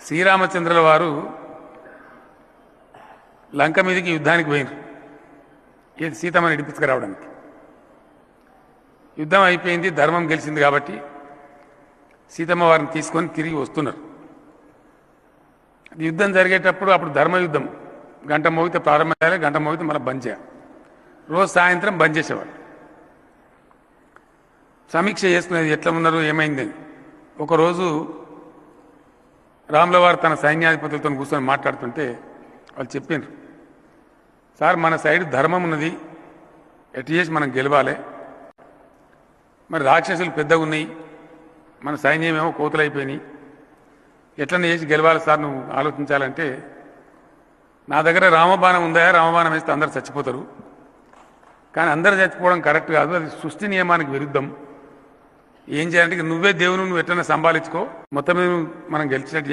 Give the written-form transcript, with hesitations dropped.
శ్రీరామచంద్రుల వారు లంక మీదకి యుద్ధానికి పోయినారు. ఇది సీతమ్మని ఇడిపించుకురావడానికి. యుద్ధం అయిపోయింది, ధర్మం గెలిచింది కాబట్టి సీతమ్మ వారిని తీసుకొని తిరిగి వస్తున్నారు. యుద్ధం జరిగేటప్పుడు అప్పుడు ధర్మయుద్ధం గంట మోగితే ప్రారంభం చేయాలి, గంట మోగితే మళ్ళీ బంద్ చేయాలి. రోజు సాయంత్రం బంద్ చేసేవాళ్ళు. సమీక్ష చేసుకునేది ఎట్లా ఉన్నారు ఏమైందని. ఒకరోజు రాముల వారు తన సైన్యాధిపతులతో కూర్చొని మాట్లాడుతుంటే వాళ్ళు చెప్పారు, సార్ మన సైడ్ ధర్మం ఉన్నది, ఎటు చేసి మనం గెలవాలి, మరి రాక్షసులు పెద్దగా ఉన్నాయి, మన సైన్యం ఏమో కోతులైపోయినాయి, ఎట్లనే చేసి గెలవాలి సార్ నువ్వు ఆలోచించాలంటే, నా దగ్గర రామబాణం ఉందా, రామబాణం వేస్తే అందరు చచ్చిపోతారు, కానీ అందరు చచ్చిపోవడం కరెక్ట్ కాదు, అది సృష్టి నియమానికి విరుద్ధం, ఏం చేయాలంటే నువ్వే దేవుని నువ్వు ఎట్లన్నా సంభాలించుకో, మొత్తం మీద మనం గెలిచినట్టు